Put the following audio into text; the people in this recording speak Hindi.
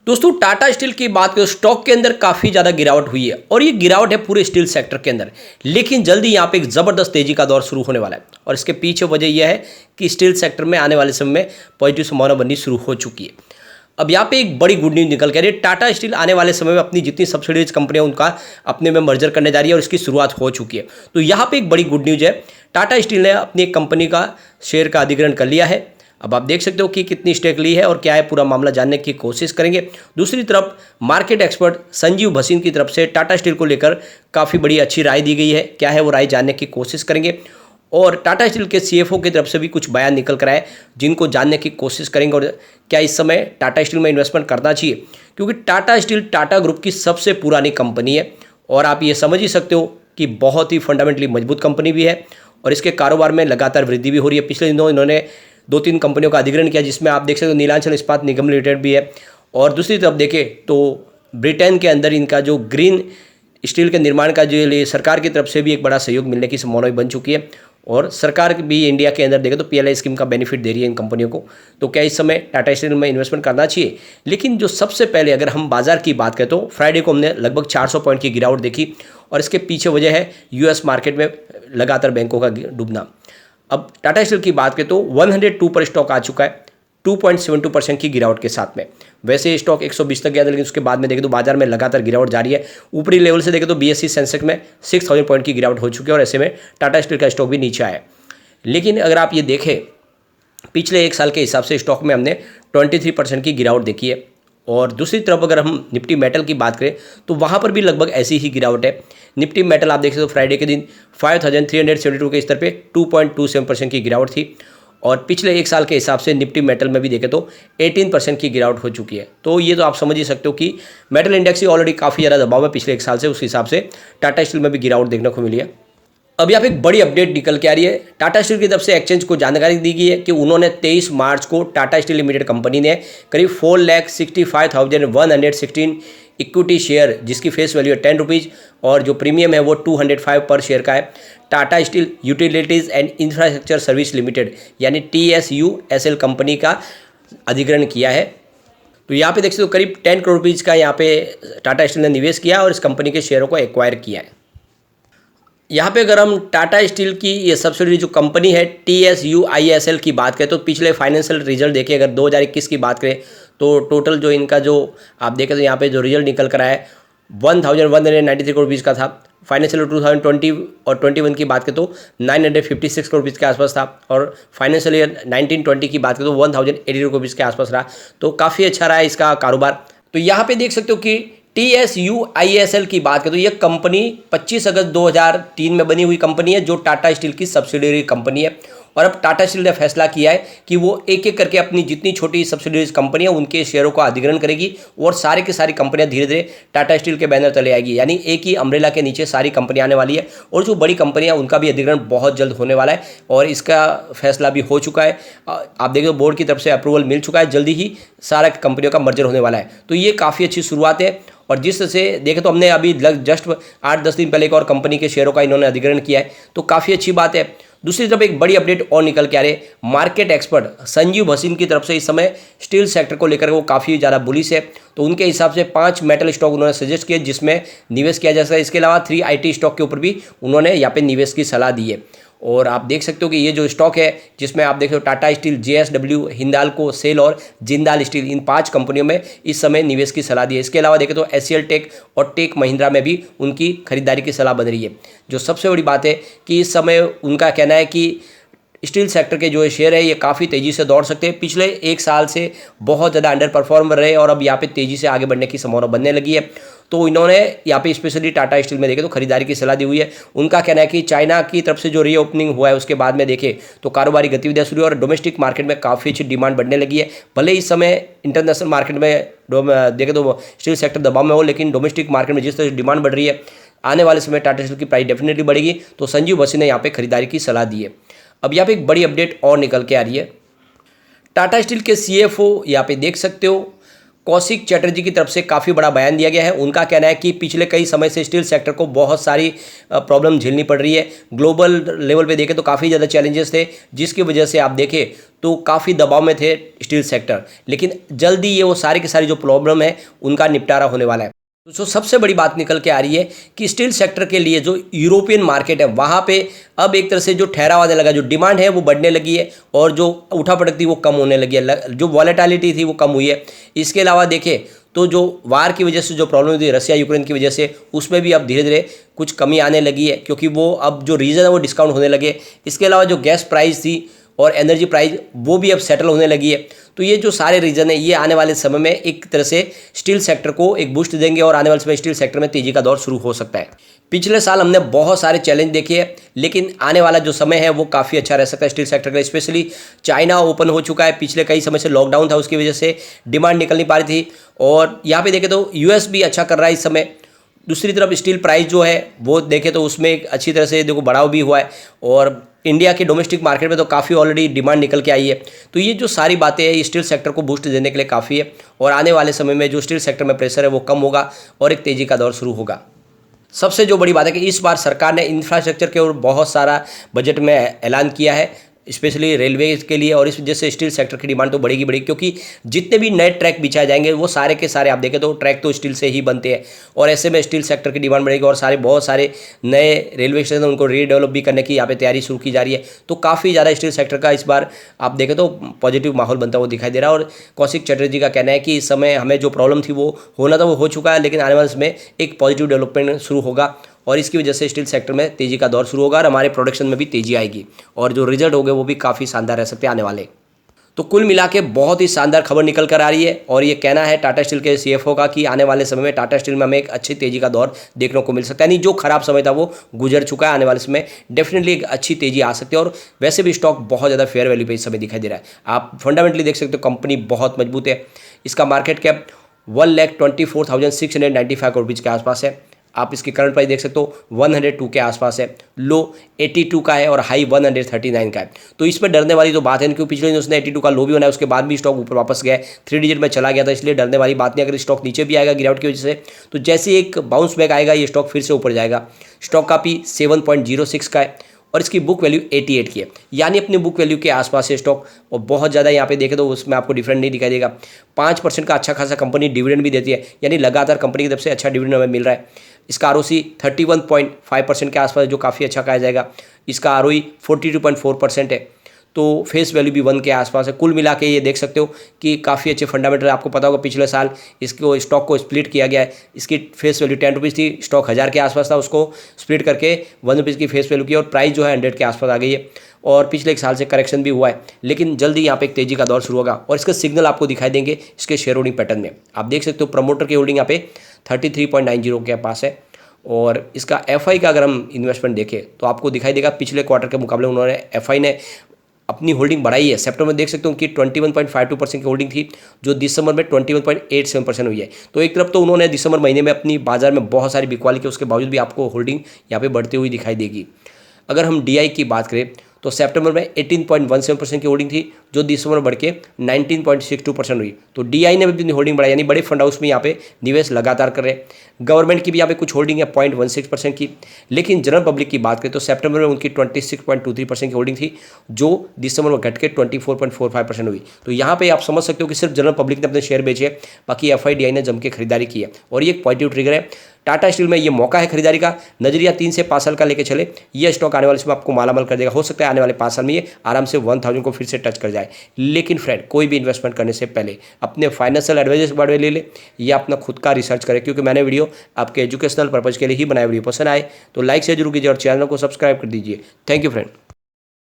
दोस्तों टाटा स्टील की बात करें स्टॉक के अंदर काफ़ी ज़्यादा गिरावट हुई है और ये गिरावट है पूरे स्टील सेक्टर के अंदर। लेकिन जल्दी यहाँ पे एक ज़बरदस्त तेज़ी का दौर शुरू होने वाला है और इसके पीछे वजह यह है कि स्टील सेक्टर में आने वाले समय में पॉजिटिव संभावना बननी शुरू हो चुकी है। अब यहाँ पे एक बड़ी गुड न्यूज़ निकल के आ रही है। टाटा स्टील आने वाले समय में अपनी जितनी सब्सिडीज कंपनियां उनका अपने में मर्जर करने जा रही है और इसकी शुरुआत हो चुकी है। तो यहाँ पे एक बड़ी गुड न्यूज़ है, टाटा स्टील ने अपनी एक कंपनी का शेयर का अधिग्रहण कर लिया है। अब आप देख सकते हो कि कितनी स्टेक ली है और क्या है, पूरा मामला जानने की कोशिश करेंगे। दूसरी तरफ मार्केट एक्सपर्ट संजीव भसीन की तरफ से टाटा स्टील को लेकर काफ़ी बड़ी अच्छी राय दी गई है। क्या है वो राय जानने की कोशिश करेंगे और टाटा स्टील के सीएफओ की तरफ से भी कुछ बयान निकल कर आए जिनको जानने की कोशिश करेंगे। और क्या इस समय टाटा स्टील में इन्वेस्टमेंट करना चाहिए, क्योंकि टाटा स्टील टाटा ग्रुप की सबसे पुरानी कंपनी है और आप ये समझ ही सकते हो कि बहुत ही फंडामेंटली मजबूत कंपनी भी है और इसके कारोबार में लगातार वृद्धि भी हो रही है। पिछले दिनों इन्होंने 2-3 कंपनियों का अधिग्रहण किया, जिसमें आप देख सकते हो नीलांचल इस्पात निगम लिमिटेड भी है। और दूसरी तरफ देखें तो ब्रिटेन के अंदर इनका जो ग्रीन स्टील के निर्माण का जो लिए सरकार की तरफ से भी एक बड़ा सहयोग मिलने की संभावना बन चुकी है और सरकार भी इंडिया के अंदर देखें तो पीएलआई स्कीम का बेनिफिट दे रही है इन कंपनियों को। तो क्या इस समय टाटा स्टील में इन्वेस्टमेंट करना चाहिए? लेकिन जो सबसे पहले अगर हम बाजार की बात करें तो फ्राइडे को हमने लगभग 400 पॉइंट की गिरावट देखी और इसके पीछे वजह है यूएस मार्केट में लगातार बैंकों का डूबना। अब टाटा स्टील की बात करें तो 102 पर स्टॉक आ चुका है 2.72% की गिरावट के साथ में। वैसे स्टॉक 120 तक गया था, लेकिन उसके बाद में देखें तो बाजार में लगातार गिरावट जारी है। ऊपरी लेवल से देखें तो बीएसई सेंसेक्स में 6000 पॉइंट की गिरावट हो चुकी है और ऐसे में टाटा स्टील का स्टॉक भी नीचे आया है। लेकिन अगर आप ये देखें पिछले एक साल के हिसाब से स्टॉक में हमने 23% की गिरावट देखी है। और दूसरी तरफ अगर हम निफ्टी मेटल की बात करें तो वहाँ पर भी लगभग ऐसी ही गिरावट है। निफ्टी मेटल आप देख सकते हो फ्राइडे के दिन 5372 के स्तर पे 2.27% की गिरावट थी और पिछले एक साल के हिसाब से निफ्टी मेटल में भी देखें तो 18% की गिरावट हो चुकी है। तो ये तो आप समझ ही सकते हो कि मेटल इंडेक्स ही ऑलरेडी काफ़ी ज़्यादा दबाव है पिछले एक साल से, उस हिसाब से टाटा स्टील में भी गिरावट देखने को मिली है। अब यहाँ पे एक बड़ी अपडेट निकल के आ रही है। टाटा स्टील की तरफ से एक्सचेंज को जानकारी दी गई है कि उन्होंने 23 मार्च को टाटा स्टील लिमिटेड कंपनी ने करीब 4,65,116 इक्विटी शेयर, जिसकी फेस वैल्यू है 10 रुपीज़ और जो प्रीमियम है वो 205 पर शेयर का है, Tata steel utilities and infrastructure service limited यानी TSUSL कंपनी का अधिग्रहण किया है। तो यहाँ पे देख सकते हो करीब 10 करोड़ रुपीज़ का यहाँ पे टाटा स्टील ने निवेश किया और इस कंपनी के शेयरों को एक्वायर किया है। यहाँ पे अगर हम टाटा स्टील की ये सब्सिडरी जो कंपनी है TSUISL की बात करें तो पिछले फाइनेंशियल रिजल्ट देखें, अगर 2021 की बात करें तो टोटल जो इनका जो आप देखें तो यहाँ पे जो रिजल्ट निकल कर आया है 1193 करोड़ रुपीज़ का था। फाइनेंशियल 2020 और 21 की बात करें तो 956 करोड़ रुपीज़ के आसपास था और फाइनेंशियल ईयर 1920 की बात करें तो 1080 करोड़ रुपीज़ के आसपास रहा। तो काफ़ी अच्छा रहा है इसका कारोबार। तो यहाँ पे देख सकते हो कि TSUISL की बात करें तो यह कंपनी 25 अगस्त 2003 में बनी हुई कंपनी है जो टाटा स्टील की सब्सिडियरी कंपनी है। और अब टाटा स्टील ने फैसला किया है कि वो एक एक करके अपनी जितनी छोटी सब्सिडियरीज कंपनियां उनके शेयरों का अधिग्रहण करेगी और सारे की सारी कंपनियां धीरे धीरे टाटा स्टील के बैनर तले आएगी, यानी एक ही अम्ब्रेला के नीचे सारी कंपनियां आने वाली है। और जो बड़ी कंपनियां उनका भी अधिग्रहण बहुत जल्द होने वाला है और इसका फैसला भी हो चुका है। आप देखो बोर्ड की तरफ से अप्रूवल मिल चुका है, जल्दी ही सारा कंपनियों का मर्जर होने वाला है। तो ये काफ़ी अच्छी शुरुआत है। और जिस से देखें तो हमने अभी जस्ट 8-10 दिन पहले एक और कंपनी के शेयरों का इन्होंने अधिग्रहण किया है, तो काफ़ी अच्छी बात है। दूसरी तरफ एक बड़ी अपडेट और निकल के आ रही है। मार्केट एक्सपर्ट संजीव भसीन की तरफ से इस समय स्टील सेक्टर को लेकर वो काफ़ी ज़्यादा बुलिश है। तो उनके हिसाब से 5 मेटल स्टॉक उन्होंने सजेस्ट किए जिसमें निवेश किया जा सकता है। इसके अलावा 3 IT स्टॉक के ऊपर भी उन्होंने यहाँ पे निवेश की सलाह दी है। और आप देख सकते हो कि ये जो स्टॉक है जिसमें आप देख रहे हो टाटा स्टील, JSW, हिंदाल्को, सेल और जिंदाल स्टील, इन 5 कंपनियों में इस समय निवेश की सलाह दी है। इसके अलावा देखें तो HCL टेक और टेक महिंद्रा में भी उनकी खरीदारी की सलाह बन रही है। जो सबसे बड़ी बात है कि इस समय उनका कहना है कि स्टील सेक्टर के जो शेयर है ये काफ़ी तेज़ी से दौड़ सकते हैं। पिछले एक साल से बहुत ज़्यादा अंडर परफॉर्म रहे और अब यहाँ पे तेज़ी से आगे बढ़ने की संभावना बनने लगी है। तो इन्होंने यहाँ पे स्पेशली टाटा स्टील में देखें तो खरीदारी की सलाह दी हुई है। उनका कहना है कि चाइना की तरफ से जो रीओपनिंग हुआ है उसके बाद में देखें तो कारोबारी गतिविधियाँ शुरू और डोमेस्टिक मार्केट में काफ़ी अच्छी डिमांड बढ़ने लगी है। भले इस समय इंटरनेशनल मार्केट में देखें तो स्टील सेक्टर दबाव में हो, लेकिन डोमेस्टिक मार्केट में जिस तरह से डिमांड बढ़ रही है आने वाले समय टाटा स्टील की प्राइस डेफिनेटली बढ़ेगी। तो संजीव भसीन ने यहाँ पे खरीदारी की सलाह दी है। अब यहाँ पे एक बड़ी अपडेट और निकल के आ रही है। टाटा स्टील के CFO यहाँ पे देख सकते हो कौशिक चटर्जी की तरफ से काफ़ी बड़ा बयान दिया गया है। उनका कहना है कि पिछले कई समय से स्टील सेक्टर को बहुत सारी प्रॉब्लम झेलनी पड़ रही है। ग्लोबल लेवल पे देखें तो काफ़ी ज़्यादा चैलेंजेस थे, जिसकी वजह से आप देखें तो काफ़ी दबाव में थे स्टील सेक्टर, लेकिन जल्दी ये वो सारी की सारी जो प्रॉब्लम है उनका निपटारा होने वाला है। तो सबसे बड़ी बात निकल के आ रही है कि स्टील सेक्टर के लिए जो यूरोपियन मार्केट है वहाँ पे अब एक तरह से जो ठहराव आने लगा, जो डिमांड है वो बढ़ने लगी है और जो उठापटक थी वो कम होने लगी है, जो वॉलेटिलिटी थी वो कम हुई है। इसके अलावा देखें तो जो वार की वजह से जो प्रॉब्लम थी रसिया यूक्रेन की वजह से, उसमें भी अब धीरे धीरे कुछ कमी आने लगी है, क्योंकि वो अब जो रीज़न है वो डिस्काउंट होने लगे। इसके अलावा जो गैस प्राइस थी और एनर्जी प्राइस वो भी अब सेटल होने लगी है। तो ये जो सारे रीज़न है ये आने वाले समय में एक तरह से स्टील सेक्टर को एक बूस्ट देंगे और आने वाले समय स्टील सेक्टर में तेज़ी का दौर शुरू हो सकता है। पिछले साल हमने बहुत सारे चैलेंज देखे हैं, लेकिन आने वाला जो समय है वो काफ़ी अच्छा रह सकता है स्टील सेक्टर का। स्पेशली चाइना ओपन हो चुका है, पिछले कई समय से लॉकडाउन था, उसकी वजह से डिमांड निकल नहीं पा रही थी, और यहाँ पे देखें तो यूएस भी अच्छा कर रहा है इस समय। दूसरी तरफ स्टील प्राइस जो है वो देखें तो उसमें एक अच्छी तरह से देखो बढ़ाव भी हुआ है, और इंडिया के डोमेस्टिक मार्केट में तो काफ़ी ऑलरेडी डिमांड निकल के आई है। तो ये जो सारी बातें हैं स्टील सेक्टर को बूस्ट देने के लिए काफ़ी है, और आने वाले समय में जो स्टील सेक्टर में प्रेशर है वो कम होगा और एक तेज़ी का दौर शुरू होगा। सबसे जो बड़ी बात है कि इस बार सरकार ने इंफ्रास्ट्रक्चर के ऊपर बहुत सारा बजट में ऐलान किया है, स्पेशली रेलवे के लिए, और इस वजह से स्टील सेक्टर की डिमांड तो बढ़ेगी, क्योंकि जितने भी नए ट्रैक बिछाए जाएंगे वो सारे के सारे आप देखें तो ट्रैक तो स्टील से ही बनते हैं, और ऐसे में स्टील सेक्टर की डिमांड बढ़ेगी, और बहुत सारे नए रेलवे स्टेशन उनको रीडेवलप भी करने की यहाँ पे तैयारी शुरू की जा रही है। तो काफ़ी ज़्यादा स्टील सेक्टर का इस बार आप देखें तो पॉजिटिव माहौल बनता हुआ दिखाई दे रहा है। और कौशिक चटर्जी का कहना है कि इस समय हमें जो प्रॉब्लम थी वो होना था वो हो चुका है, लेकिन आने वाले समय एक पॉजिटिव डेवलपमेंट शुरू होगा, और इसकी वजह से स्टील सेक्टर में तेज़ी का दौर शुरू होगा और हमारे प्रोडक्शन में भी तेज़ी आएगी, और जो रिजल्ट होंगे वो भी काफ़ी शानदार रह सकते हैं आने वाले। तो कुल मिला के बहुत ही शानदार खबर निकल कर आ रही है, और ये कहना है टाटा स्टील के सीएफओ का कि आने वाले समय में टाटा स्टील में हमें एक अच्छी तेज़ी का दौर देखने को मिल सकता है। यानी जो खराब समय था वो गुजर चुका है, आने वाले समय डेफिनेटली एक अच्छी तेज़ी आ सकती है, और वैसे भी स्टॉक बहुत ज़्यादा फेयर वैल्यू पे इस समय दिखाई दे रहा है। आप फंडामेंटली देख सकते हो कंपनी बहुत मजबूत है, इसका मार्केट कैप 1,24,695 करोड़ रुपये के आसपास है। आप इसकी करंट प्राइस देख सकते हो 102 के आसपास है, लो 82 का है और हाई 139 का है। तो इसमें डरने वाली तो बात है, क्योंकि पिछले दिन उसने 82 का लो भी बनाया, उसके बाद भी स्टॉक ऊपर वापस गया है, 3 डिजिट में चला गया था, इसलिए डरने वाली बात नहीं। अगर स्टॉक नीचे भी आएगा गिरावट की वजह से, तो जैसे एक बाउंस बैक आएगा ये स्टॉक फिर से ऊपर जाएगा। स्टॉक का पी 7.06 का है, और इसकी बुक वैल्यू 88 की है, यानी अपनी बुक वैल्यू के आसपास है स्टॉक, और बहुत ज़्यादा यहाँ पे देखें तो उसमें आपको डिफरेंट नहीं दिखाई देगा। 5% का अच्छा खासा कंपनी डिविडेंड भी देती है, यानी लगातार कंपनी की तरफ से अच्छा डिविडेंड हमें मिल रहा है। इसका आरओसी 31.5% के आसपास जो काफ़ी अच्छा कहा जाएगा। इसका आरओई 42.4% है, तो फेस वैल्यू भी 1 के आसपास है। कुल मिला के ये देख सकते हो कि काफ़ी अच्छे फंडामेंटल। आपको पता होगा पिछले साल इसको स्टॉक को स्प्लिट किया गया है, इसकी फेस वैल्यू 10 रुपीज़ थी, स्टॉक 1000 के आसपास था, उसको स्प्लिट करके 1 रुपीज़ की फेस वैल्यू की, और प्राइस जो है 100 के आसपास आ गई है, और पिछले एक साल से करेक्शन भी हुआ है, लेकिन जल्दी यहाँ पे एक तेज़ी का दौर शुरू होगा, और इसका सिग्नल आपको दिखाई देंगे इसके शेयर होल्डिंग पैटर्न में। आप देख सकते हो प्रमोटर की होल्डिंग यहाँ पे 33.90 के पास है, और इसका एफआई का अगर हम इन्वेस्टमेंट देखें तो आपको दिखाई देगा पिछले क्वार्टर के मुकाबले उन्होंने एफआई ने अपनी होल्डिंग बढ़ाई है। सितंबर में देख सकते हो उनकी 21.52% की होल्डिंग थी, जो दिसंबर में 21.87% हुई है। तो एक तरफ तो उन्होंने दिसंबर महीने में अपनी बाजार में बहुत सारी बिकवाली की, उसके बावजूद भी आपको होल्डिंग यहाँ पे बढ़ती हुई दिखाई देगी। अगर हम डीआई की बात करें तो सितंबर में 18.17% की होल्डिंग थी, जो दिसंबर में बढ़ के 19.62% हुई। तो डीआई ने भी अपनी होल्डिंग बढ़ाई, यानी बड़े फंड हाउस में यहाँ पे निवेश लगातार कर रहे हैं। गवर्नमेंट की भी यहाँ पे कुछ होल्डिंग है 0.16% की, लेकिन जनरल पब्लिक की बात करें तो सितंबर में उनकी 26.23% की होल्डिंग थी, जो दिसंबर में घट के 24.45% हुई। तो यहाँ पे आप समझ सकते हो कि सिर्फ जनरल पब्लिक ने अपने शेयर बेचे, बाकी एफआईडीआई ने जम के खरीदारी की है, और ये एक पॉजिटिव ट्रिगर है। टाटा स्टील में ये मौका है खरीदारी का, नजरिया 3 से 5 साल का लेके चले, ये स्टॉक आने वाले समय आपको मालामाल कर देगा। हो सकता है आने वाले 5 साल में ये आराम से 1000 को फिर से टच कर जाए। लेकिन फ्रेंड, कोई भी इन्वेस्टमेंट करने से पहले अपने फाइनेंशियल एडवाइजर से बारे ले ले, या अपना खुद का रिसर्च करें, क्योंकि मैंने वीडियो आपके एजुकेशनल पर्पज़ के लिए ही बनाया। वीडियो पसंद आए तो लाइक शेयर जरूर कीजिए और चैनल को सब्सक्राइब कर दीजिए। Thank you friend.